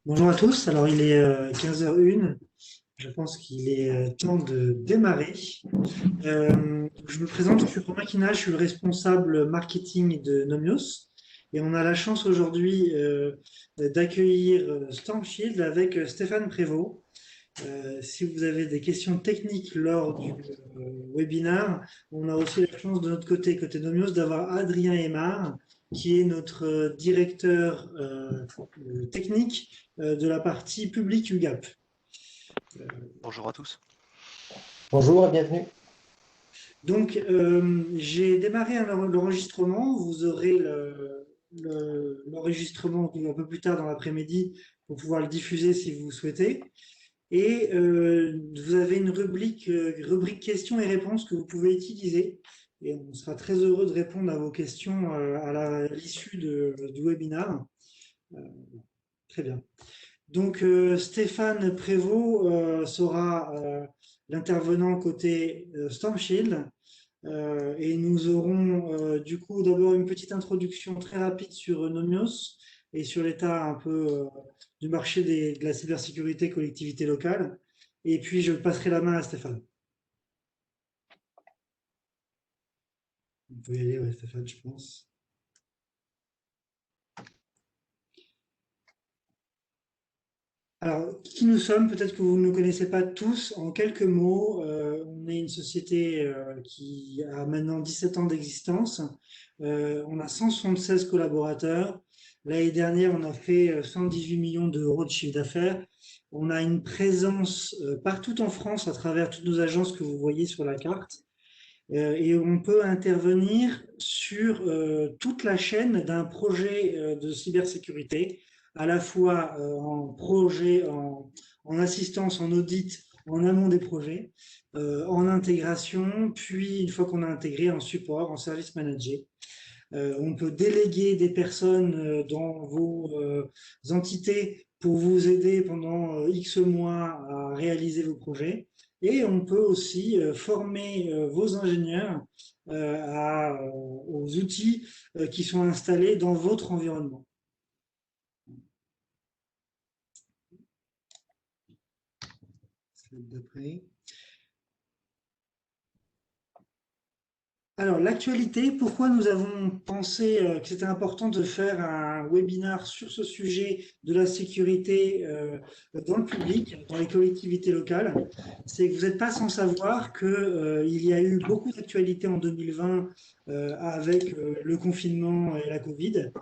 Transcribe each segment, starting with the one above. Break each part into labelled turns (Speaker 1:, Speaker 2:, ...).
Speaker 1: Bonjour à tous, alors il est 15h01, je pense qu'il est temps de démarrer. Je me présente, je suis Romain Quina, je suis le responsable marketing de Nomios et on a la chance aujourd'hui d'accueillir Stormshield avec Stéphane Prévost. Si vous avez des questions techniques lors du webinaire, on a aussi la chance de notre côté, côté Nomios, d'avoir Adrien Aymar, qui est notre directeur technique de la partie publique UGAP.
Speaker 2: Bonjour à tous.
Speaker 3: Bonjour et bienvenue.
Speaker 1: Donc, j'ai démarré l'enregistrement. Vous aurez l'enregistrement un peu plus tard dans l'après-midi pour pouvoir le diffuser si vous souhaitez. Et vous avez une rubrique questions et réponses que vous pouvez utiliser. Et on sera très heureux de répondre à vos questions à l'issue du webinaire. Euh, Très bien. Donc Stéphane Prévost sera l'intervenant côté Stormshield. Et nous aurons du coup d'abord une petite introduction très rapide sur Nomios et sur l'état un peu du marché de la cybersécurité collectivité locale. Et puis je passerai la main à Stéphane. Vous pouvez y aller, ouais, Stéphane, je pense. Alors, qui nous sommes? Peut-être que vous ne nous connaissez pas tous. En quelques mots, on est une société qui a maintenant 17 ans d'existence. On a 176 collaborateurs. L'année dernière, on a fait 118 millions d'euros de chiffre d'affaires. On a une présence partout en France à travers toutes nos agences que vous voyez sur la carte. Et on peut intervenir sur toute la chaîne d'un projet de cybersécurité, à la fois en projet, en assistance, en audit, en amont des projets, en intégration, puis une fois qu'on a intégré, en support, en service manager. On peut déléguer des personnes dans vos entités pour vous aider pendant X mois à réaliser vos projets. Et on peut aussi former vos ingénieurs aux outils qui sont installés dans votre environnement. Slide d'après. Alors, l'actualité, pourquoi nous avons pensé que c'était important de faire un webinar sur ce sujet de la sécurité dans le public, dans les collectivités locales, c'est que vous n'êtes pas sans savoir qu'il y a eu beaucoup d'actualités en 2020 avec le confinement et la Covid.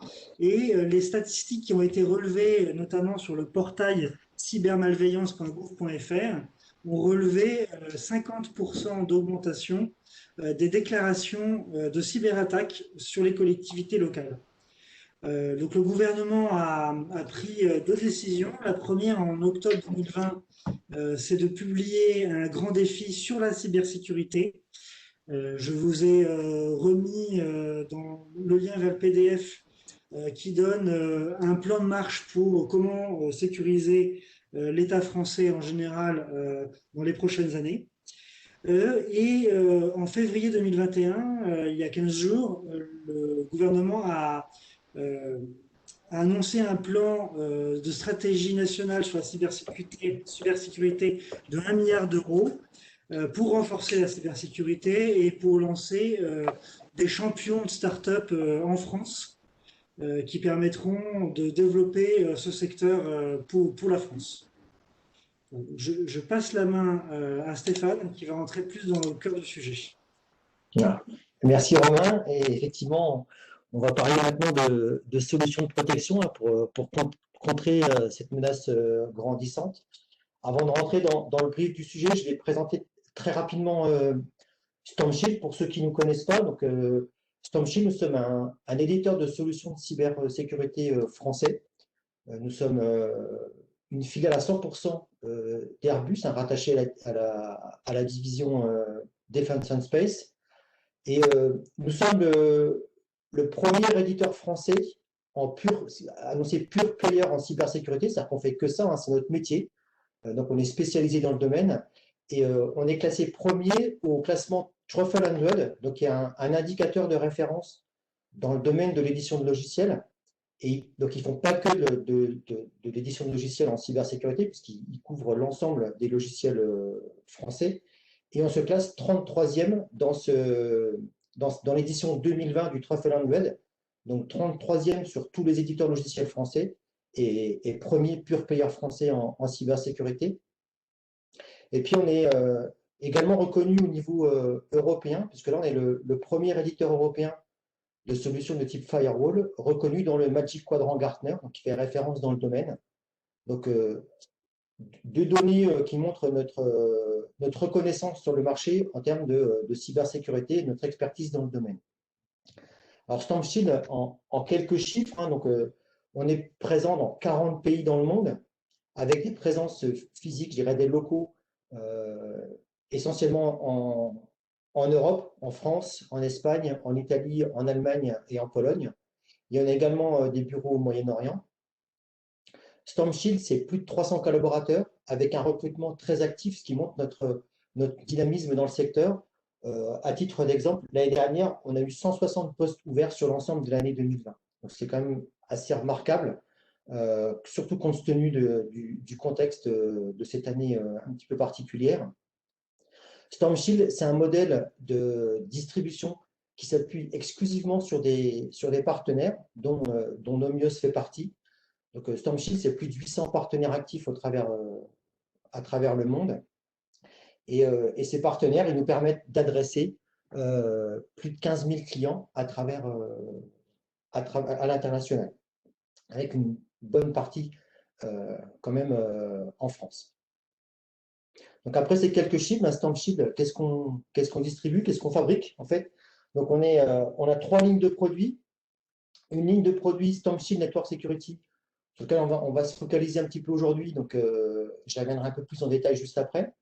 Speaker 1: Et les statistiques qui ont été relevées, notamment sur le portail cybermalveillance.gouv.fr, ont relevé 50% d'augmentation des déclarations de cyberattaques sur les collectivités locales. Donc le gouvernement a pris deux décisions. La première, en octobre 2020, c'est de publier un grand défi sur la cybersécurité. Je vous ai remis dans le lien vers le PDF qui donne un plan de marche pour comment sécuriser l'État français en général dans les prochaines années. En février 2021, il y a 15 jours, le gouvernement a annoncé un plan de stratégie nationale sur la cybersécurité de 1 milliard d'euros pour renforcer la cybersécurité et pour lancer des champions de start-up en France qui permettront de développer ce secteur pour la France. Je passe la main à Stéphane qui va rentrer plus dans le cœur du sujet.
Speaker 3: Voilà. Merci Romain. Et effectivement, on va parler maintenant de solutions de protection pour contrer cette menace grandissante. Avant de rentrer dans le vif du sujet, je vais présenter très rapidement Stormshield pour ceux qui ne nous connaissent pas. Donc, Stormshield, nous sommes un éditeur de solutions de cybersécurité français. Nous sommes une filiale à 100% d'Airbus, rattachée à la division Defense and Space. Et nous sommes le premier éditeur français annoncé pure player en cybersécurité, c'est-à-dire qu'on fait que ça, c'est notre métier. Donc on est spécialisé dans le domaine et on est classé premier au classement Truffle 100, donc qui est un indicateur de référence dans le domaine de l'édition de logiciels. Et donc, ils ne font pas que de l'édition de logiciels en cybersécurité, puisqu'ils couvrent l'ensemble des logiciels français. Et on se classe 33e dans l'édition 2020 du Truffle Web, donc 33e sur tous les éditeurs logiciels français et premier pure player français en cybersécurité. Et puis, on est également reconnu au niveau européen, puisque là, on est le premier éditeur européen de solutions de type firewall, reconnu dans le Magic Quadrant Gartner, donc qui fait référence dans le domaine. Donc, deux données qui montrent notre reconnaissance sur le marché en termes de cybersécurité et notre expertise dans le domaine. Alors, StormShield, en quelques chiffres, hein, donc, on est présent dans 40 pays dans le monde, avec des présences physiques, je dirais des locaux, essentiellement en Europe, en France, en Espagne, en Italie, en Allemagne et en Pologne. Il y en a également des bureaux au Moyen-Orient. StormShield, c'est plus de 300 collaborateurs avec un recrutement très actif, ce qui montre notre dynamisme dans le secteur. À titre d'exemple, l'année dernière, on a eu 160 postes ouverts sur l'ensemble de l'année 2020. Donc, c'est quand même assez remarquable, surtout compte tenu du contexte de cette année un petit peu particulière. StormShield, c'est un modèle de distribution qui s'appuie exclusivement sur des partenaires, dont Nomios fait partie. Donc, StormShield, c'est plus de 800 partenaires actifs à travers le monde. Et ces partenaires, ils nous permettent d'adresser plus de 15 000 clients à l'international, avec une bonne partie quand même en France. Donc après ces quelques chiffres, StormShield, qu'est-ce qu'on distribue, qu'est-ce qu'on fabrique en fait? Donc on a 3 lignes de produits. Une ligne de produits StormShield Network Security, sur laquelle on va se focaliser un petit peu aujourd'hui, donc je reviendrai un peu plus en détail juste après.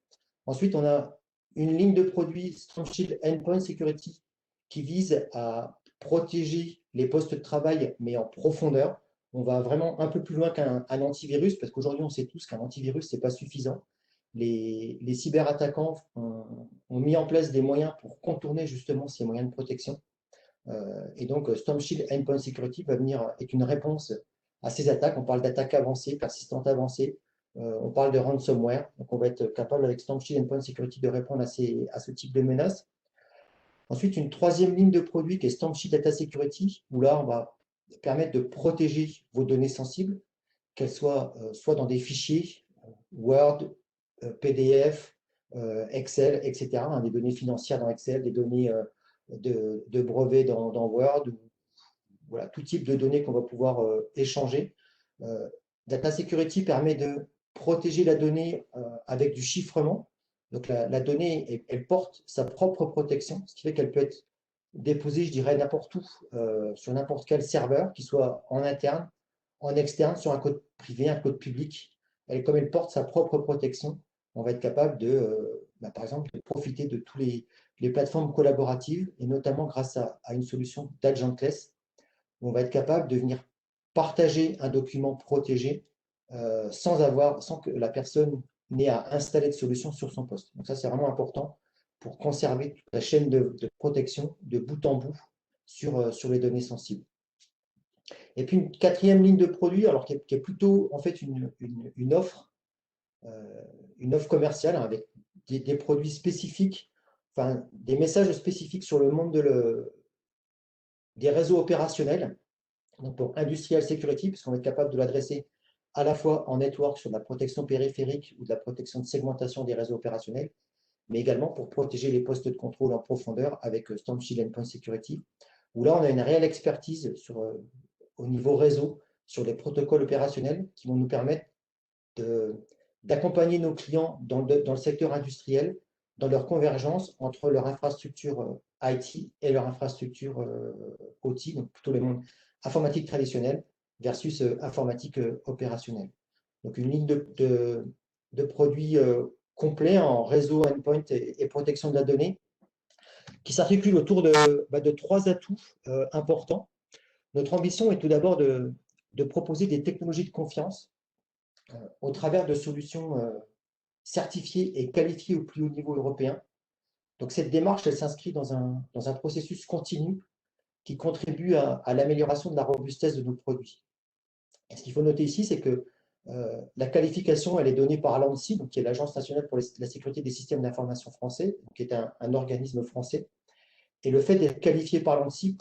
Speaker 3: Ensuite, on a une ligne de produits StormShield Endpoint Security qui vise à protéger les postes de travail, mais en profondeur. On va vraiment un peu plus loin qu'un antivirus, parce qu'aujourd'hui, on sait tous qu'un antivirus, ce n'est pas suffisant. Les cyberattaquants ont mis en place des moyens pour contourner justement ces moyens de protection. Et donc, StormShield Endpoint Security va venir être une réponse à ces attaques. On parle d'attaques avancées, persistantes avancées. On parle de ransomware. Donc, on va être capable avec StormShield Endpoint Security de répondre à ce type de menaces. Ensuite, une troisième ligne de produit qui est StormShield Data Security, où là, on va permettre de protéger vos données sensibles, qu'elles soient soit dans des fichiers, Word, PDF, Excel, etc., hein, des données financières dans Excel, des données de brevets dans Word, voilà, tout type de données qu'on va pouvoir échanger. Data Security permet de protéger la donnée avec du chiffrement. Donc la donnée, elle porte sa propre protection, ce qui fait qu'elle peut être déposée, je dirais, n'importe où, sur n'importe quel serveur, qu'il soit en interne, en externe, sur un code privé, un code public. Comme elle porte sa propre protection, on va être capable par exemple, de profiter de tous les plateformes collaboratives, et notamment grâce à une solution d'Agentless, où on va être capable de venir partager un document protégé sans que la personne n'ait à installer de solution sur son poste. Donc ça, c'est vraiment important pour conserver toute la chaîne de protection de bout en bout sur les données sensibles. Et puis une quatrième ligne de produit, alors qui est plutôt en fait une offre commerciale, hein, avec des produits spécifiques, enfin des messages spécifiques sur le monde des réseaux opérationnels, donc pour Industrial Security, puisqu'on va être capable de l'adresser à la fois en network sur de la protection périphérique ou de la protection de segmentation des réseaux opérationnels, mais également pour protéger les postes de contrôle en profondeur avec StormShield Endpoint Security, où là on a une réelle expertise au niveau réseau sur les protocoles opérationnels qui vont nous permettre d'accompagner nos clients dans le secteur industriel, dans leur convergence entre leur infrastructure IT et leur infrastructure OT, donc plutôt le monde informatique traditionnelle versus informatique opérationnelle. Donc une ligne de produits complets en réseau, endpoint et protection de la donnée qui s'articule autour de 3 atouts importants. Notre ambition est tout d'abord de proposer des technologies de confiance au travers de solutions certifiées et qualifiées au plus haut niveau européen. Donc cette démarche, elle s'inscrit dans un processus continu qui contribue à l'amélioration de la robustesse de nos produits. Ce qu'il faut noter ici, c'est que la qualification, elle est donnée par l'ANSSI, donc qui est l'Agence nationale pour la sécurité des systèmes d'information français, qui est un organisme français. Et le fait d'être qualifié par l'ANSSI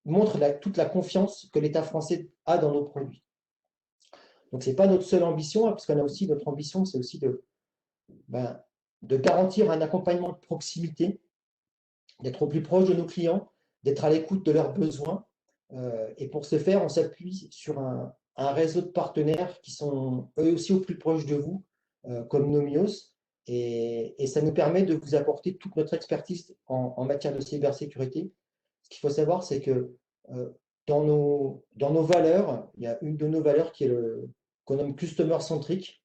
Speaker 3: montre toute la confiance que l'État français a dans nos produits. Donc, ce n'est pas notre seule ambition, parce qu'on a aussi notre ambition, c'est aussi de garantir un accompagnement de proximité, d'être au plus proche de nos clients, d'être à l'écoute de leurs besoins. Et pour ce faire, on s'appuie sur un réseau de partenaires qui sont eux aussi au plus proche de vous, comme Nomios. Et ça nous permet de vous apporter toute notre expertise en matière de cybersécurité. Ce qu'il faut savoir, c'est que dans nos valeurs, il y a une de nos valeurs qu'on nomme customer centric,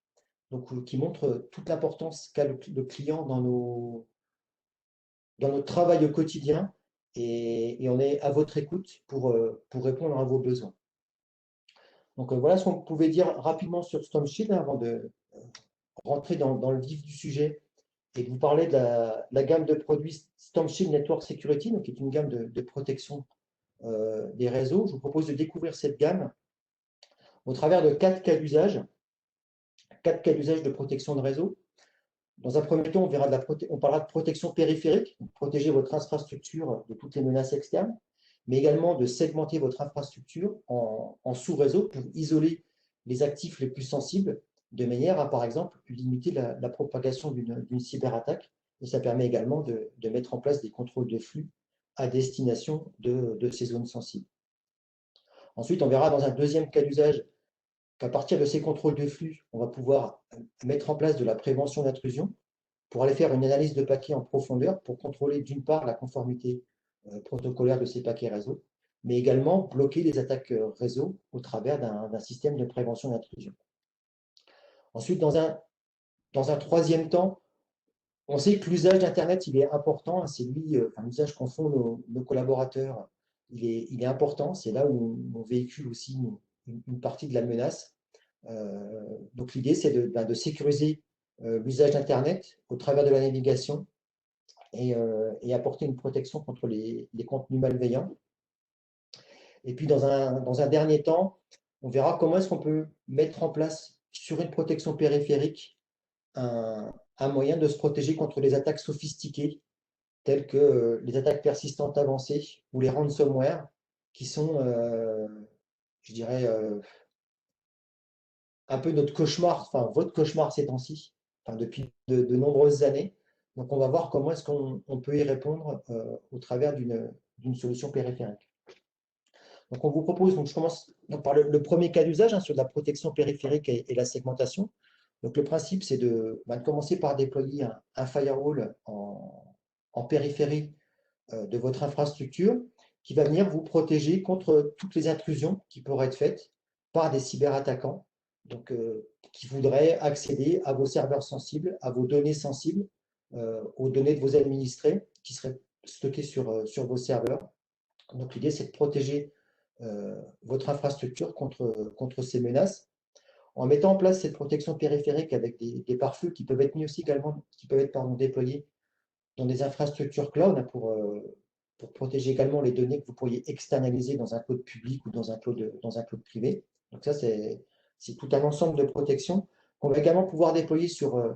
Speaker 3: donc qui montre toute l'importance qu'a le client dans notre travail au quotidien, et on est à votre écoute pour répondre à vos besoins. Donc voilà ce qu'on pouvait dire rapidement sur StormShield avant de rentrer dans le vif du sujet et de vous parler de la gamme de produits StormShield Network Security, donc qui est une gamme de protection des réseaux. Je vous propose de découvrir cette gamme au travers de 4 cas d'usage de protection de réseau. Dans un premier temps, on parlera de protection périphérique, donc protéger votre infrastructure de toutes les menaces externes, mais également de segmenter votre infrastructure en sous-réseaux pour isoler les actifs les plus sensibles, de manière à, par exemple, limiter la propagation d'une cyberattaque. Et ça permet également de mettre en place des contrôles de flux à destination de ces zones sensibles. Ensuite, on verra dans un deuxième cas d'usage qu'à partir de ces contrôles de flux, on va pouvoir mettre en place de la prévention d'intrusion pour aller faire une analyse de paquets en profondeur pour contrôler d'une part la conformité protocolaire de ces paquets réseau, mais également bloquer les attaques réseau au travers d'un système de prévention d'intrusion. Ensuite, dans un troisième temps, on sait que l'usage d'Internet, il est important. C'est l'usage qu'en font nos collaborateurs, il est important. C'est là où on véhicule aussi une partie de la menace. Donc l'idée, c'est de sécuriser l'usage d'Internet au travers de la navigation et apporter une protection contre les contenus malveillants. Et puis dans un dernier temps, on verra comment est-ce qu'on peut mettre en place sur une protection périphérique un moyen de se protéger contre les attaques sophistiquées telles que les attaques persistantes avancées ou les ransomware qui sont, je dirais, un peu notre cauchemar, enfin votre cauchemar ces temps-ci, depuis de nombreuses années. Donc on va voir comment est-ce qu'on peut y répondre au travers d'une solution périphérique. Donc on vous propose, donc je commence par le premier cas d'usage sur la protection périphérique et la segmentation. Donc le principe, c'est de commencer par déployer un firewall en périphérie de votre infrastructure qui va venir vous protéger contre toutes les intrusions qui pourraient être faites par des cyberattaquants, donc qui voudraient accéder à vos serveurs sensibles, à vos données sensibles, aux données de vos administrés qui seraient stockées sur vos serveurs. Donc l'idée, c'est de protéger votre infrastructure contre ces menaces en mettant en place cette protection périphérique avec des pare-feux qui peuvent être mis aussi également, qui peuvent être déployés dans des infrastructures cloud pour protéger également les données que vous pourriez externaliser dans un cloud public ou dans un cloud privé. Donc ça, c'est tout un ensemble de protections qu'on va également pouvoir déployer sur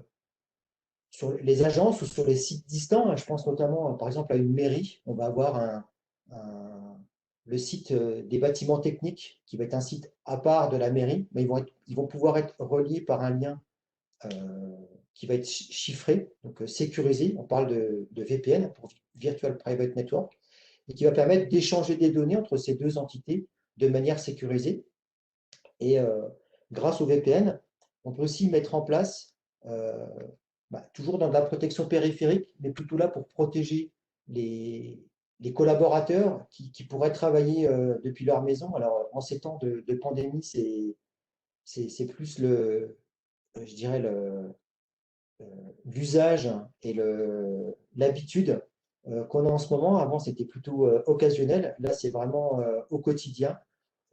Speaker 3: les agences ou sur les sites distants. Je pense notamment, par exemple, à une mairie. On va avoir le site des bâtiments techniques qui va être un site à part de la mairie, mais ils vont pouvoir être reliés par un lien qui va être chiffré, donc sécurisé. On parle de VPN, pour Virtual Private Network, et qui va permettre d'échanger des données entre ces deux entités de manière sécurisée. Et grâce au VPN, on peut aussi mettre en place, toujours dans de la protection périphérique, mais plutôt là pour protéger les collaborateurs qui pourraient travailler depuis leur maison. Alors, en ces temps de pandémie, c'est plus je dirais, l'usage et l'habitude qu'on a en ce moment. Avant, c'était plutôt occasionnel. Là, c'est vraiment au quotidien.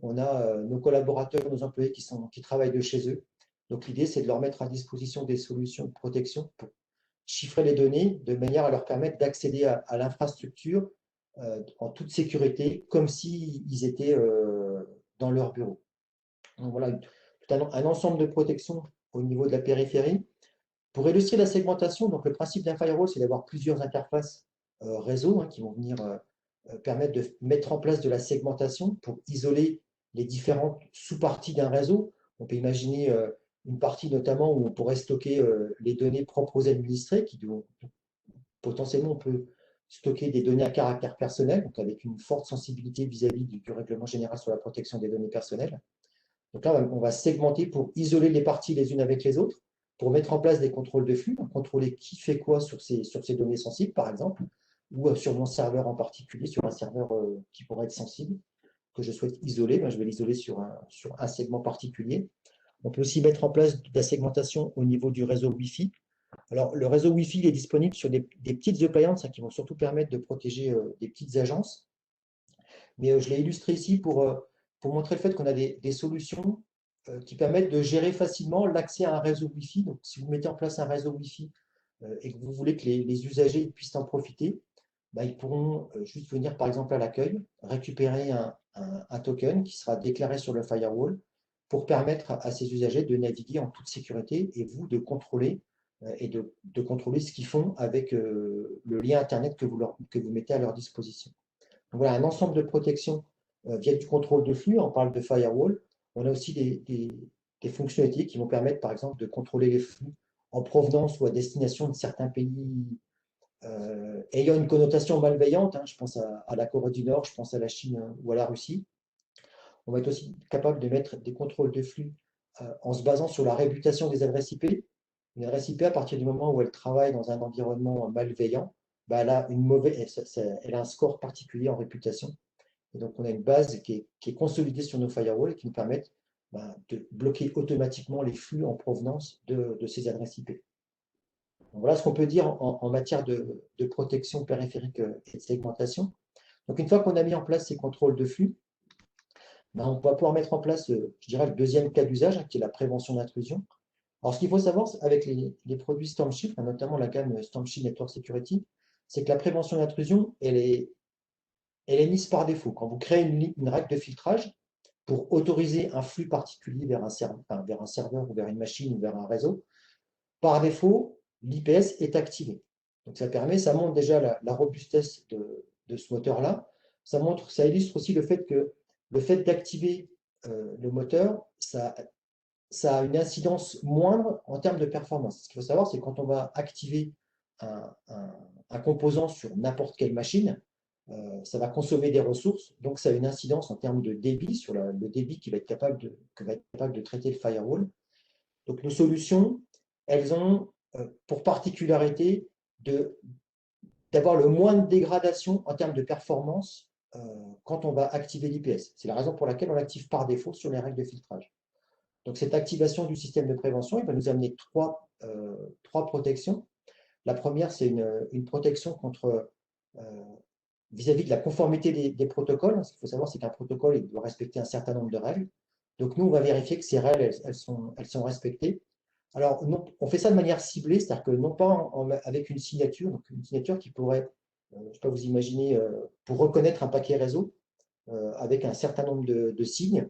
Speaker 3: On a nos collaborateurs, nos employés qui travaillent de chez eux. Donc, l'idée, c'est de leur mettre à disposition des solutions de protection pour chiffrer les données de manière à leur permettre d'accéder à l'infrastructure en toute sécurité, comme s'ils étaient dans leur bureau. Donc voilà, un ensemble de protections au niveau de la périphérie. Pour illustrer la segmentation, donc le principe d'un firewall, c'est d'avoir plusieurs interfaces réseau qui vont venir permettre de mettre en place de la segmentation pour isoler les différentes sous-parties d'un réseau. On peut imaginer une partie notamment où on pourrait stocker les données propres aux administrés, potentiellement on peut stocker des données à caractère personnel, donc avec une forte sensibilité vis-à-vis du règlement général sur la protection des données personnelles. Donc là, on va segmenter pour isoler les parties les unes avec les autres, pour mettre en place des contrôles de flux, contrôler qui fait quoi sur ces données sensibles, par exemple, ou sur mon serveur en particulier, sur un serveur qui pourrait être sensible, que je souhaite isoler, je vais l'isoler sur un segment particulier. On peut aussi mettre en place de la segmentation au niveau du réseau Wi-Fi. Alors, le réseau Wi-Fi il est disponible sur des petites appliances qui vont surtout permettre de protéger des petites agences. Mais je l'ai illustré ici pour montrer le fait qu'on a des solutions qui permettent de gérer facilement l'accès à un réseau Wi-Fi. Donc, si vous mettez en place un réseau Wi-Fi et que vous voulez que les usagers puissent en profiter, ils pourront juste venir, par exemple, à l'accueil, récupérer un token qui sera déclaré sur le firewall pour permettre à ces usagers de naviguer en toute sécurité et vous de contrôler et de contrôler ce qu'ils font avec le lien Internet que vous mettez à leur disposition. Donc voilà, un ensemble de protections via du contrôle de flux, on parle de firewall. On a aussi des fonctionnalités qui vont permettre, par exemple, de contrôler les flux en provenance ou à destination de certains pays ayant une connotation malveillante. Je pense à la Corée du Nord, je pense à la Chine ou à la Russie. On va être aussi capable de mettre des contrôles de flux en se basant sur la réputation des adresses IP. Une adresse IP, à partir du moment où elle travaille dans un environnement malveillant, elle a elle a un score particulier en réputation. Et donc, on a une base qui est consolidée sur nos firewalls et qui nous permettent de bloquer automatiquement les flux en provenance de ces adresses IP. Donc, voilà ce qu'on peut dire en matière de protection périphérique et de segmentation. Donc, une fois qu'on a mis en place ces contrôles de flux, on va pouvoir mettre en place, je dirais, le deuxième cas d'usage, qui est la prévention d'intrusion. Alors, ce qu'il faut savoir avec les produits Storm-Shield, notamment la gamme Storm-Shield Network Security, c'est que la prévention d'intrusion, elle est mise par défaut. Quand vous créez une règle de filtrage pour autoriser un flux particulier vers un serveur ou vers une machine ou vers un réseau, par défaut, l'IPS est activé. Donc ça montre déjà la robustesse de ce moteur-là. Ça illustre aussi le fait que le fait d'activer le moteur, ça a une incidence moindre en termes de performance. Ce qu'il faut savoir, c'est quand on va activer un composant sur n'importe quelle machine, ça va consommer des ressources, donc ça a une incidence en termes de débit, sur le débit que va être capable de traiter le firewall. Donc nos solutions, elles ont pour particularité d'avoir le moins de dégradation en termes de performance quand on va activer l'IPS. C'est la raison pour laquelle on l'active par défaut sur les règles de filtrage. Donc cette activation du système de prévention, il va nous amener trois protections. La première, c'est une protection contre vis-à-vis de la conformité des protocoles. Ce qu'il faut savoir, c'est qu'un protocole il doit respecter un certain nombre de règles. Donc nous, on va vérifier que ces règles, elles sont respectées. Alors, on fait ça de manière ciblée, c'est-à-dire que non pas avec une signature, donc une signature qui pourrait, je ne sais pas vous imaginer, pour reconnaître un paquet réseau avec un certain nombre de signes.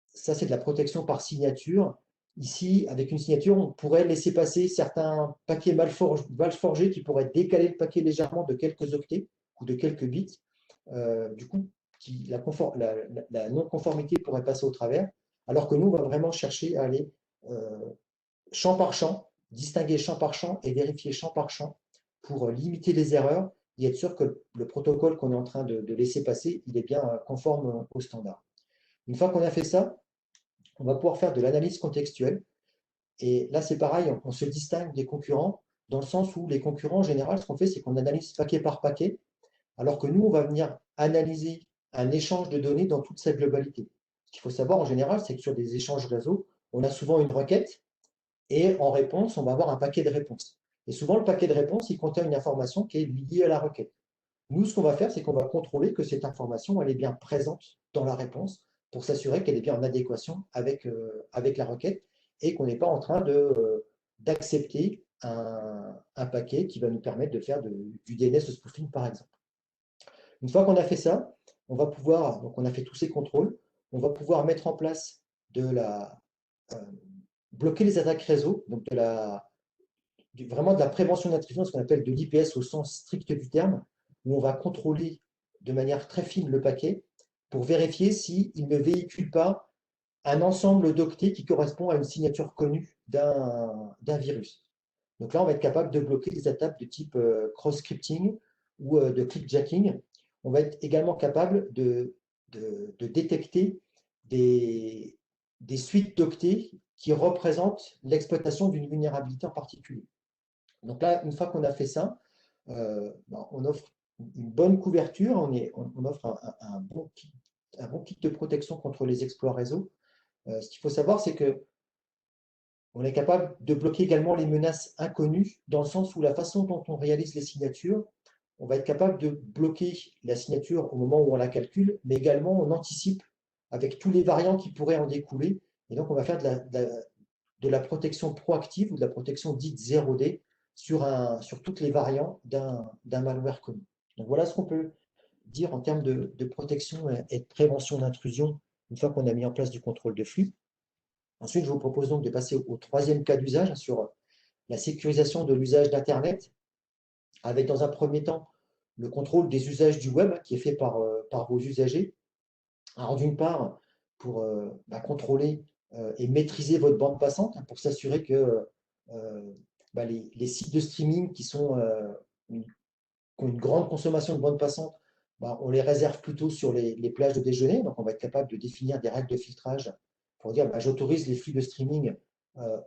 Speaker 3: Ça, c'est de la protection par signature. Ici, avec une signature, on pourrait laisser passer certains paquets mal forgés qui pourraient décaler le paquet légèrement de quelques octets ou de quelques bits. Du coup, la non-conformité pourrait passer au travers, alors que nous, on va vraiment chercher à aller champ par champ, distinguer champ par champ et vérifier champ par champ pour limiter les erreurs et être sûr que le protocole qu'on est en train de laisser passer, il est bien conforme au standard. Une fois qu'on a fait ça, on va pouvoir faire de l'analyse contextuelle. Et là, c'est pareil, on se distingue des concurrents dans le sens où les concurrents, en général, ce qu'on fait, c'est qu'on analyse paquet par paquet, alors que nous, on va venir analyser un échange de données dans toute sa globalité. Ce qu'il faut savoir, en général, c'est que sur des échanges réseau, on a souvent une requête et en réponse, on va avoir un paquet de réponses. Et souvent, le paquet de réponses, il contient une information qui est liée à la requête. Nous, ce qu'on va faire, c'est qu'on va contrôler que cette information, elle est bien présente dans la réponse pour s'assurer qu'elle est bien en adéquation avec la requête et qu'on n'est pas en train d'accepter un paquet qui va nous permettre de faire du DNS spoofing, par exemple. Une fois qu'on a fait ça, on va pouvoir, donc on a fait tous ces contrôles, on va pouvoir mettre en place bloquer les attaques réseau, donc vraiment de la prévention d'intrusion, ce qu'on appelle de l'IPS au sens strict du terme, où on va contrôler de manière très fine le paquet pour vérifier s'il ne véhicule pas un ensemble d'octets qui correspond à une signature connue d'un virus. Donc là, on va être capable de bloquer des attaques de type cross-scripting ou de clickjacking. On va être également capable de détecter des suites d'octets qui représentent l'exploitation d'une vulnérabilité en particulier. Donc là, une fois qu'on a fait ça, on offre une bonne couverture, on offre un bon kit de protection contre les exploits réseau. Ce qu'il faut savoir, c'est que on est capable de bloquer également les menaces inconnues, dans le sens où la façon dont on réalise les signatures, on va être capable de bloquer la signature au moment où on la calcule, mais également on anticipe avec tous les variants qui pourraient en découler. Et donc, on va faire de la protection proactive ou de la protection dite 0D sur toutes les variants d'un malware connu. Donc, voilà ce qu'on peut dire en termes de protection et de prévention d'intrusion une fois qu'on a mis en place du contrôle de flux. Ensuite, je vous propose donc de passer au troisième cas d'usage sur la sécurisation de l'usage d'Internet, avec dans un premier temps le contrôle des usages du web qui est fait par vos usagers. Alors d'une part, pour contrôler et maîtriser votre bande passante, pour s'assurer que les sites de streaming qui ont une grande consommation de bande passante, on les réserve plutôt sur les plages de déjeuner. Donc on va être capable de définir des règles de filtrage pour dire j'autorise les flux de streaming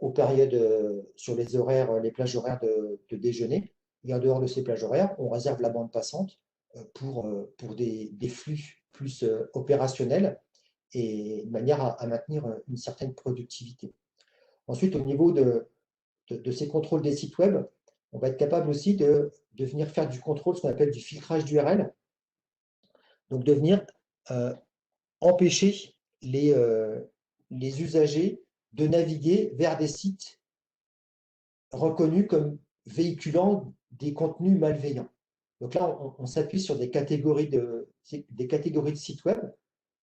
Speaker 3: aux périodes sur les horaires, les plages horaires de déjeuner. Et en dehors de ces plages horaires, on réserve la bande passante pour des flux plus opérationnels et de manière à maintenir une certaine productivité. Ensuite, au niveau de ces contrôles des sites web, on va être capable aussi de venir faire du contrôle, ce qu'on appelle du filtrage d'URL. Donc, de venir empêcher les usagers de naviguer vers des sites reconnus comme véhiculant des contenus malveillants. Donc là, on s'appuie sur des catégories de sites web.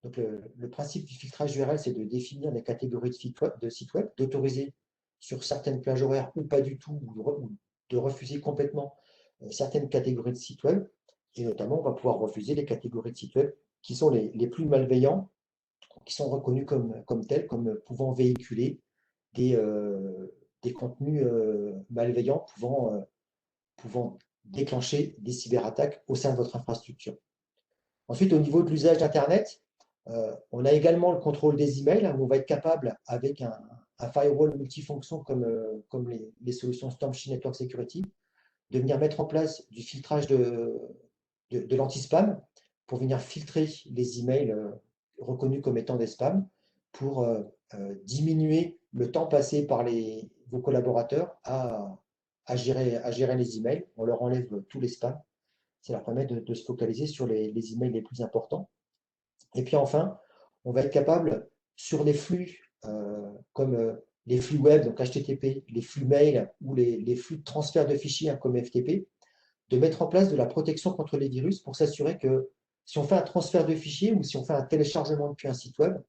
Speaker 3: Donc le principe du filtrage URL, c'est de définir des catégories de sites web, d'autoriser sur certaines plages horaires ou pas du tout, ou de refuser complètement certaines catégories de sites web. Et notamment, on va pouvoir refuser les catégories de sites web qui sont les plus malveillants, qui sont reconnus comme tels, comme pouvant véhiculer des contenus malveillants pouvant déclencher des cyberattaques au sein de votre infrastructure. Ensuite, au niveau de l'usage d'Internet, on a également le contrôle des emails, où on va être capable, avec un firewall multifonction comme les solutions Storm Network Security, de venir mettre en place du filtrage de l'anti-spam pour venir filtrer les emails reconnus comme étant des spams pour diminuer le temps passé par vos collaborateurs à gérer les emails. On leur enlève tous les spams. Ça leur permet de se focaliser sur les emails les plus importants. Et puis enfin, on va être capable, sur les flux comme les flux web, donc HTTP, les flux mail ou les flux de transfert de fichiers comme FTP, de mettre en place de la protection contre les virus pour s'assurer que si on fait un transfert de fichiers ou si on fait un téléchargement depuis un site web,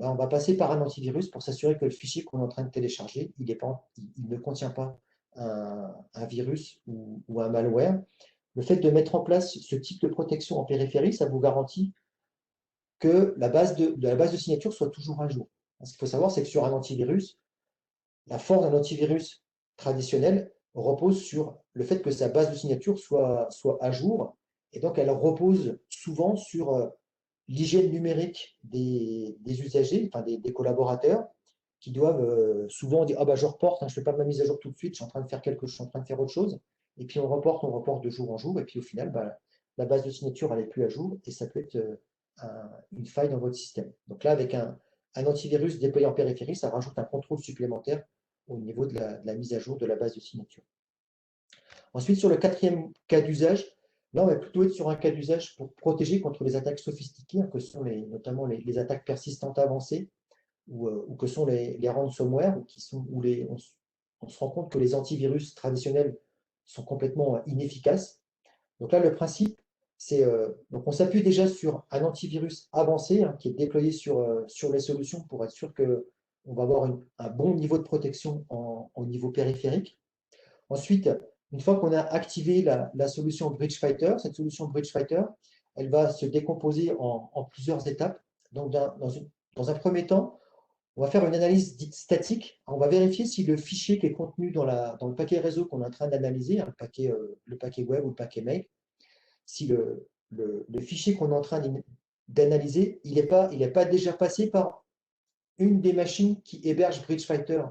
Speaker 3: on va passer par un antivirus pour s'assurer que le fichier qu'on est en train de télécharger, il ne contient pas un virus ou un malware. Le fait de mettre en place ce type de protection en périphérie, ça vous garantit que la base de signature soit toujours à jour. Ce qu'il faut savoir, c'est que sur un antivirus, la force d'un antivirus traditionnel repose sur le fait que sa base de signature soit à jour, et donc elle repose souvent sur l'hygiène numérique des usagers, enfin des collaborateurs, qui doivent souvent dire je reporte, je ne fais pas ma mise à jour tout de suite, je suis en train de faire quelque chose, je suis en train de faire autre chose, et puis on reporte de jour en jour, et puis au final, la base de signature elle n'est plus à jour, et ça peut être une faille dans votre système. Donc là, avec un antivirus déployé en périphérie, ça rajoute un contrôle supplémentaire au niveau de la mise à jour de la base de signature. Ensuite, sur le quatrième cas d'usage, là, on va plutôt être sur un cas d'usage pour protéger contre les attaques sophistiquées, que sont notamment les attaques persistantes avancées, ou que sont les ransomware, où on se rend compte que les antivirus traditionnels sont complètement inefficaces. Donc là, le principe, Donc, on s'appuie déjà sur un antivirus avancé qui est déployé sur les solutions pour être sûr qu'on va avoir un bon niveau de protection au niveau périphérique. Ensuite, une fois qu'on a activé la solution BridgeFighter, cette solution BridgeFighter, elle va se décomposer en plusieurs étapes. Donc, dans un premier temps, on va faire une analyse dite statique. On va vérifier si le fichier qui est contenu dans le paquet réseau qu'on est en train d'analyser, le paquet web ou le paquet mail, si le fichier qu'on est en train d'analyser, il n'est pas déjà passé par une des machines qui hébergent BridgeFighter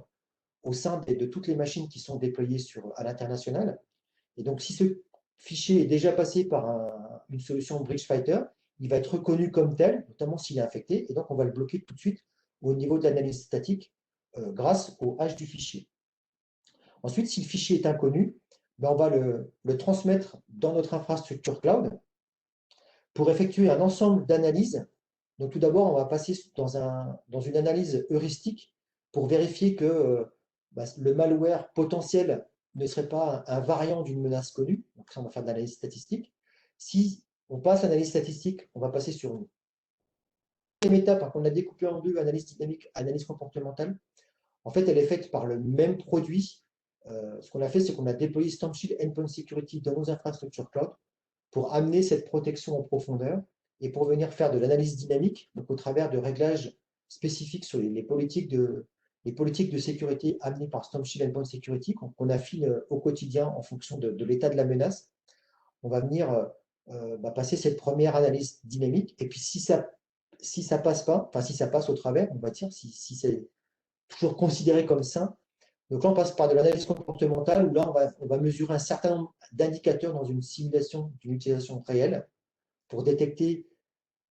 Speaker 3: au sein de toutes les machines qui sont déployées à l'international. Et donc, si ce fichier est déjà passé par une solution BridgeFighter, il va être reconnu comme tel, notamment s'il est infecté, et donc on va le bloquer tout de suite au niveau de l'analyse statique grâce au hash du fichier. Ensuite, si le fichier est inconnu, on va le transmettre dans notre infrastructure cloud pour effectuer un ensemble d'analyses. Donc, tout d'abord, on va passer dans une analyse heuristique pour vérifier que le malware potentiel ne serait pas un variant d'une menace connue. Donc, ça, on va faire de l'analyse statistique. Si on passe à l'analyse statistique, on va passer sur une deuxième étape qu'on a découpée en deux, analyse dynamique, analyse comportementale. En fait, elle est faite par le même produit. Ce qu'on a fait, c'est qu'on a déployé StormShield Endpoint Security dans nos infrastructures cloud pour amener cette protection en profondeur et pour venir faire de l'analyse dynamique, donc au travers de réglages spécifiques sur les politiques de sécurité amenées par StormShield Endpoint Security, qu'on affine au quotidien en fonction de l'état de la menace. On va venir passer cette première analyse dynamique, et puis si ça passe pas, enfin si ça passe au travers, on va dire, si c'est toujours considéré comme sain. Donc là, on passe par de l'analyse comportementale où là, on va mesurer un certain nombre d'indicateurs dans une simulation d'une utilisation réelle pour détecter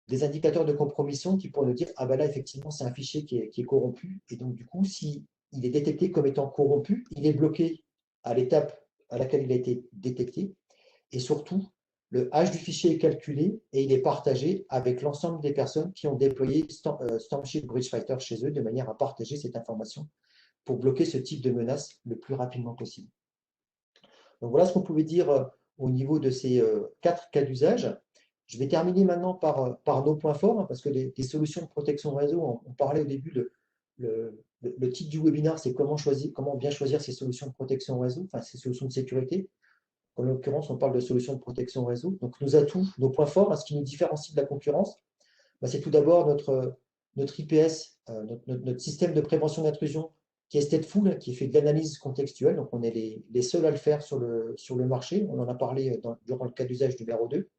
Speaker 3: des indicateurs de compromission qui pourraient nous dire ah ben là, effectivement, c'est un fichier qui est corrompu. Et donc, du coup, s'il est détecté comme étant corrompu, il est bloqué à l'étape à laquelle il a été détecté. Et surtout, le hash du fichier est calculé et il est partagé avec l'ensemble des personnes qui ont déployé StormShield BridgeFighter chez eux de manière à partager cette information pour bloquer ce type de menace le plus rapidement possible. Donc voilà ce qu'on pouvait dire au niveau de ces 4 cas d'usage. Je vais terminer maintenant par nos points forts, parce que des solutions de protection réseau, on parlait au début, le titre du webinaire, c'est comment bien choisir ces solutions de protection réseau, enfin ces solutions de sécurité. En l'occurrence, on parle de solutions de protection réseau. Donc nos atouts, nos points forts, ce qui nous différencie de la concurrence, c'est tout d'abord notre IPS, notre système de prévention d'intrusion qui est stateful, qui fait de l'analyse contextuelle. Donc, on est les seuls à le faire sur le marché. On en a parlé durant le cas d'usage numéro 2.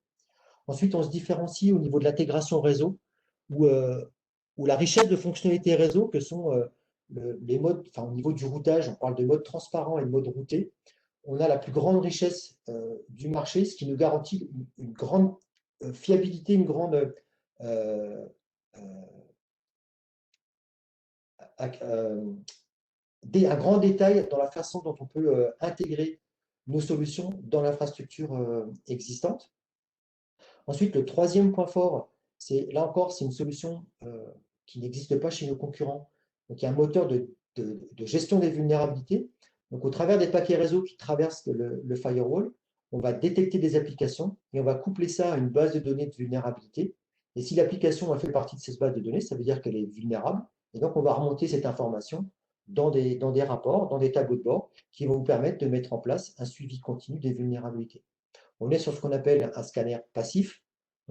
Speaker 3: Ensuite, on se différencie au niveau de l'intégration réseau, où la richesse de fonctionnalités réseau, que sont les modes, au niveau du routage, on parle de mode transparent et de mode routé. On a la plus grande richesse du marché, ce qui nous garantit une grande fiabilité, une grande un grand détail dans la façon dont on peut intégrer nos solutions dans l'infrastructure existante. Ensuite, le troisième point fort, là encore, c'est une solution qui n'existe pas chez nos concurrents. Donc, il y a un moteur de gestion des vulnérabilités. Donc, au travers des paquets réseau qui traversent le firewall, on va détecter des applications et on va coupler ça à une base de données de vulnérabilité. Et si l'application a fait partie de cette base de données, ça veut dire qu'elle est vulnérable. Et donc, on va remonter cette information dans des rapports, dans des tableaux de bord qui vont vous permettre de mettre en place un suivi continu des vulnérabilités. On est sur ce qu'on appelle un scanner passif.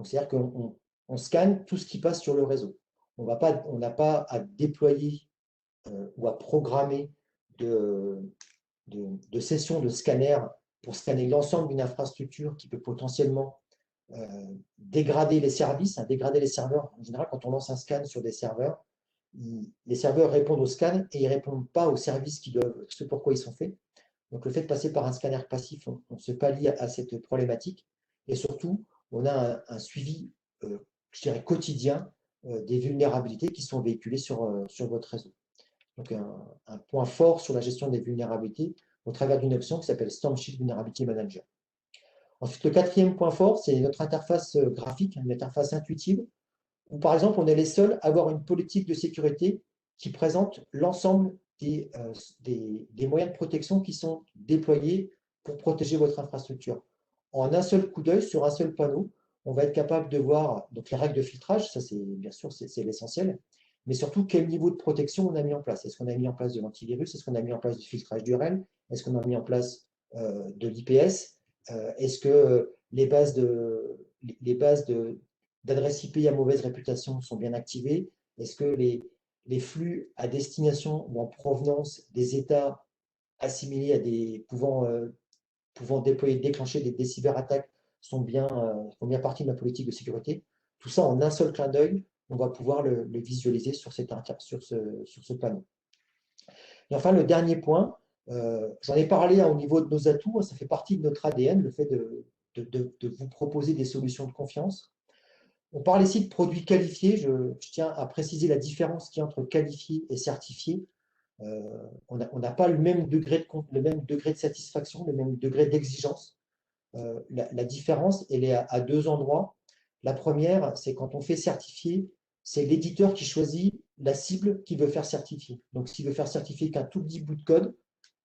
Speaker 3: C'est-à-dire qu'on scanne tout ce qui passe sur le réseau. On n'a pas à déployer ou à programmer de sessions de scanner pour scanner l'ensemble d'une infrastructure qui peut potentiellement dégrader les services, dégrader les serveurs. En général, quand on lance un scan sur des serveurs, les serveurs répondent au scan et ils ne répondent pas aux services ce pourquoi ils sont faits. Donc, le fait de passer par un scanner passif, on se pallie à cette problématique. Et surtout, on a un suivi, je dirais, quotidien des vulnérabilités qui sont véhiculées sur votre réseau. Donc, un point fort sur la gestion des vulnérabilités au travers d'une option qui s'appelle StormShield Vulnerability Manager. Ensuite, le quatrième point fort, c'est notre interface graphique, une interface intuitive, où par exemple, on est les seuls à avoir une politique de sécurité qui présente l'ensemble des moyens de protection qui sont déployés pour protéger votre infrastructure. En un seul coup d'œil, sur un seul panneau, on va être capable de voir donc, les règles de filtrage, ça c'est bien sûr c'est l'essentiel, mais surtout quel niveau de protection on a mis en place. Est-ce qu'on a mis en place de l'antivirus? Est-ce qu'on a mis en place du filtrage d'URL? Est-ce qu'on a mis en place de l'IPS? Est-ce que les bases d'adresses IP à mauvaise réputation sont bien activées? Est-ce que les flux à destination ou en provenance des États assimilés à des pouvant déclencher des cyberattaques font bien partie de la politique de sécurité? Tout ça en un seul clin d'œil, on va pouvoir le visualiser sur ce panneau. Et enfin, le dernier point, j'en ai parlé au niveau de nos atouts, ça fait partie de notre ADN, le fait de vous proposer des solutions de confiance. On parle ici de produits qualifiés, je tiens à préciser la différence qu'il y a entre qualifié et certifié. On n'a pas le même degré de satisfaction, le même degré d'exigence. La différence, elle est à deux endroits. La première, c'est quand on fait certifier, c'est l'éditeur qui choisit la cible qu'il veut faire certifier. Donc, s'il veut faire certifier qu'un tout petit bout de code,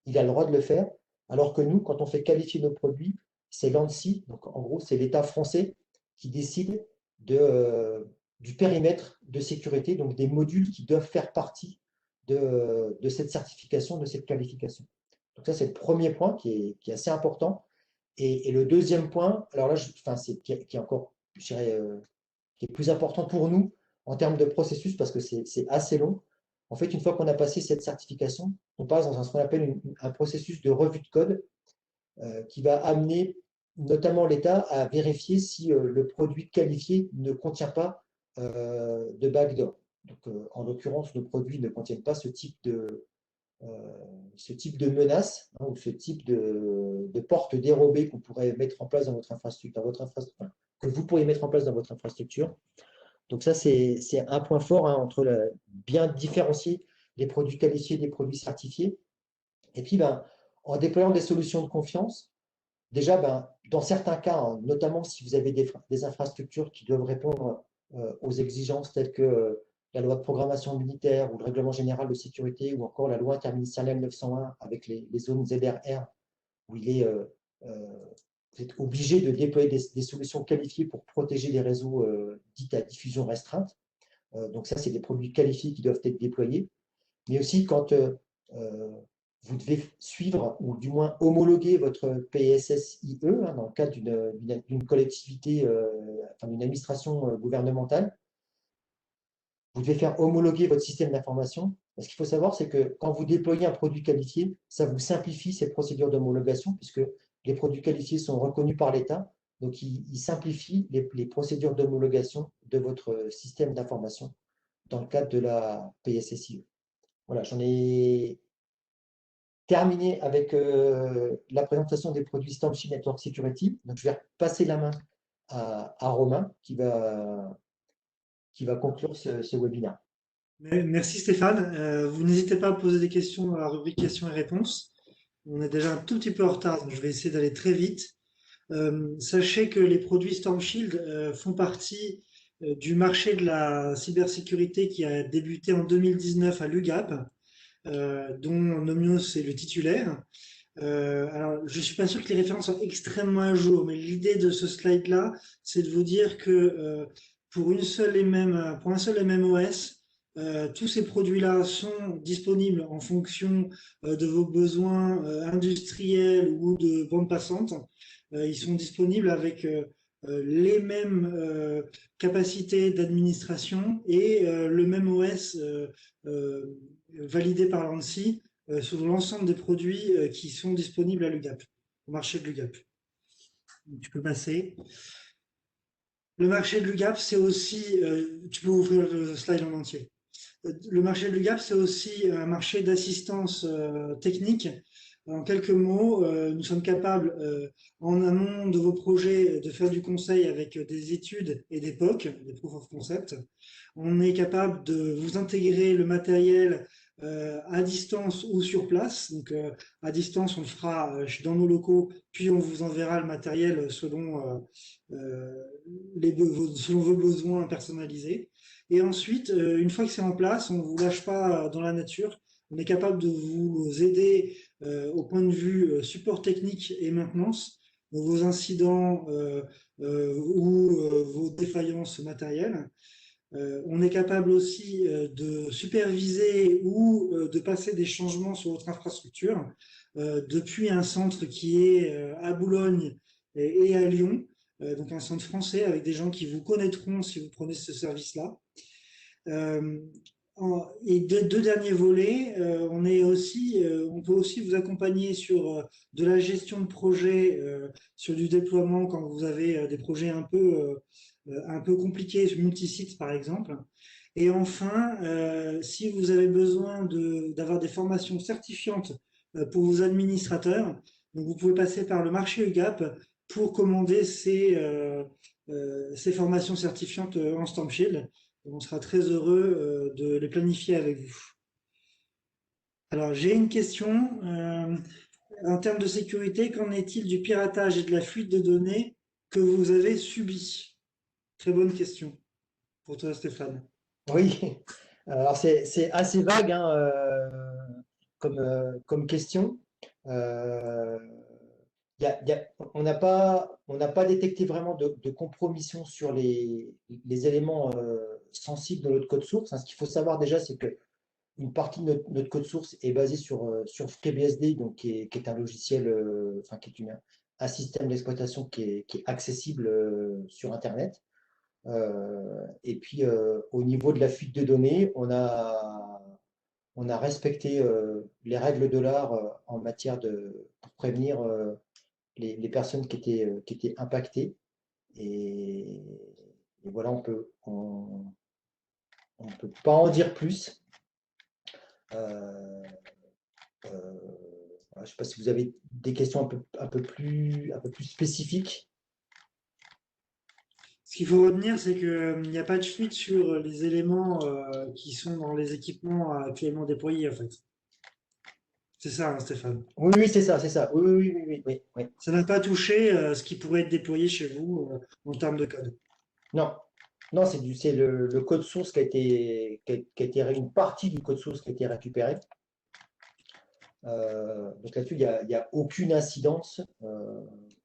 Speaker 3: il a le droit de le faire. Alors que nous, quand on fait qualifier nos produits, c'est l'ANSSI, donc en gros, c'est l'État français qui décide du périmètre de sécurité, donc des modules qui doivent faire partie de cette certification, de cette qualification. Donc ça, c'est le premier point qui est assez important. Et le deuxième point, alors là, qui est encore, je dirais, qui est plus important pour nous en termes de processus parce que c'est assez long. En fait, une fois qu'on a passé cette certification, on passe dans ce qu'on appelle un processus de revue de code qui va amener notamment l'État à vérifier si le produit qualifié ne contient pas de backdoor. Donc, en l'occurrence, nos produits ne contiennent pas ce type de menace ou ce type de porte dérobée qu'on pourrait mettre en place dans votre infrastructure, que vous pourriez mettre en place dans votre infrastructure. Donc ça, c'est un point fort entre bien différencier les produits qualifiés des produits certifiés. Et puis, en déployant des solutions de confiance, déjà, dans certains cas, notamment si vous avez des infrastructures qui doivent répondre aux exigences telles que la loi de programmation militaire ou le règlement général de sécurité ou encore la loi interministérielle 901 avec les zones ZRR où vous êtes obligé de déployer des solutions qualifiées pour protéger les réseaux dits à diffusion restreinte. Donc ça, c'est des produits qualifiés qui doivent être déployés. Mais aussi quand vous devez suivre ou du moins homologuer votre PSSIE dans le cadre d'une collectivité, d'une administration gouvernementale. Vous devez faire homologuer votre système d'information. Ce qu'il faut savoir, c'est que quand vous déployez un produit qualifié, ça vous simplifie cette procédure d'homologation puisque les produits qualifiés sont reconnus par l'État. Donc, il simplifie les procédures d'homologation de votre système d'information dans le cadre de la PSSIE. Voilà, j'en ai terminé avec la présentation des produits Stormshield Network Security. Donc, je vais passer la main à Romain qui va conclure ce webinaire.
Speaker 1: Merci Stéphane. Vous n'hésitez pas à poser des questions dans la rubrique questions et réponses. On est déjà un tout petit peu en retard, donc je vais essayer d'aller très vite. Sachez que les produits Storm Shield font partie du marché de la cybersécurité qui a débuté en 2019 à l'UGAP, dont Nomios est le titulaire. Alors, je suis pas sûr que les références soient extrêmement à jour, mais l'idée de ce slide-là, c'est de vous dire que pour un seul et même OS, tous ces produits-là sont disponibles en fonction de vos besoins industriels ou de bande passante. Ils sont disponibles avec les mêmes capacités d'administration et le même OS validé par l'ANSSI sur l'ensemble des produits qui sont disponibles à l'UGAP, au marché de l'UGAP. Tu peux passer. Le marché de l'UGAP, c'est aussi, tu peux ouvrir le slide en entier. Le marché de l'UGAP, c'est aussi un marché d'assistance technique. En quelques mots, nous sommes capables, en amont de vos projets, de faire du conseil avec des études et des POC, des Proof of Concept. On est capable de vous intégrer le matériel à distance ou sur place. Donc, à distance, on le fera dans nos locaux, puis on vous enverra le matériel selon vos besoins personnalisés. Et ensuite, une fois que c'est en place, on ne vous lâche pas dans la nature. On est capable de vous aider au point de vue support technique et maintenance. vos incidents ou vos défaillances matérielles. On est capable aussi de superviser ou de passer des changements sur votre infrastructure depuis un centre qui est à Boulogne et à Lyon, donc un centre français avec des gens qui vous connaîtront si vous prenez ce service-là. Euh, et deux derniers volets, on peut aussi vous accompagner sur de la gestion de projet, sur du déploiement quand vous avez des projets un peu compliqués, multi-sites par exemple. Et enfin, si vous avez besoin d'avoir des formations certifiantes pour vos administrateurs, donc vous pouvez passer par le marché UGAP pour commander ces formations certifiantes en StormShield. On sera très heureux de les planifier avec vous. Alors, j'ai une question. En termes de sécurité, qu'en est-il du piratage et de la fuite de données que vous avez subi? Très bonne question pour toi, Stéphane.
Speaker 3: Oui, alors c'est assez vague hein, comme question. Euh, on n'a pas détecté vraiment de compromission sur les éléments sensibles de notre code source. Hein. Ce qu'il faut savoir déjà, c'est que une partie de notre code source est basée sur FreeBSD, donc qui est un logiciel, enfin qui est un système d'exploitation qui est accessible sur Internet. Et puis au niveau de la fuite de données, on a respecté les règles de l'art en matière pour prévenir les personnes qui étaient impactées. Et, et voilà, on peut pas en dire plus. Euh, je ne sais pas si vous avez des questions un peu plus spécifiques.
Speaker 1: Ce qu'il faut retenir, c'est qu'il n'y a pas de fuite sur les éléments qui sont dans les équipements actuellement déployés, en fait. C'est ça, hein, Stéphane.
Speaker 3: Oui, oui, c'est ça, c'est ça. Oui, oui, oui, oui, oui, oui.
Speaker 1: Ça n'a pas touché ce qui pourrait être déployé chez vous en termes de code.
Speaker 3: Non, non, c'est le code source qui a été, une partie du code source qui a été récupérée. Donc là-dessus, il y a aucune incidence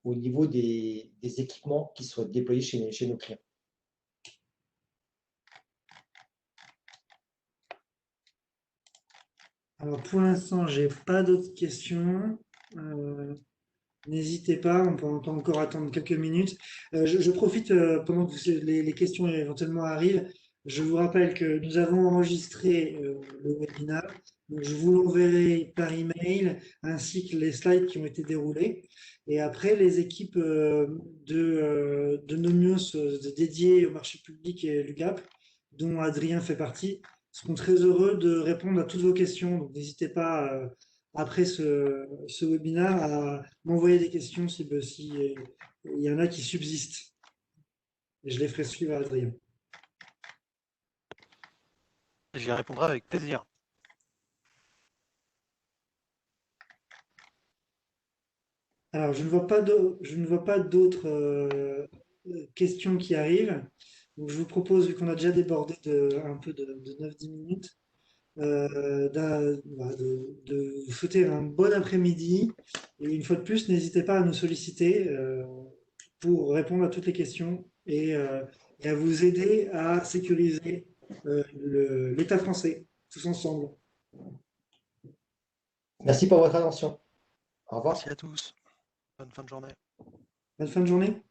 Speaker 3: au niveau des équipements qui sont déployés chez nos clients.
Speaker 1: Alors pour l'instant, j'ai pas d'autres questions. N'hésitez pas, on peut encore attendre quelques minutes. Je profite pendant que les questions éventuellement arrivent. Je vous rappelle que nous avons enregistré le webinaire. Donc, je vous l'enverrai par email ainsi que les slides qui ont été déroulés. Et après, les équipes de Nomios dédiées au marché public et l'UGAP, dont Adrien fait partie, seront très heureux de répondre à toutes vos questions. Donc n'hésitez pas après ce webinaire à m'envoyer des questions si il y en a qui subsistent. Et je les ferai suivre à Adrien.
Speaker 2: J'y répondrai avec plaisir.
Speaker 1: Alors, je ne vois pas d'autres questions qui arrivent. Donc, je vous propose, vu qu'on a déjà débordé un peu de 9-10 minutes, de vous souhaiter un bon après-midi. Et une fois de plus, n'hésitez pas à nous solliciter pour répondre à toutes les questions et à vous aider à sécuriser l'État français, tous ensemble.
Speaker 3: Merci pour votre attention. Au revoir.
Speaker 2: Merci à tous. Bonne fin de journée.
Speaker 1: Bonne fin de journée.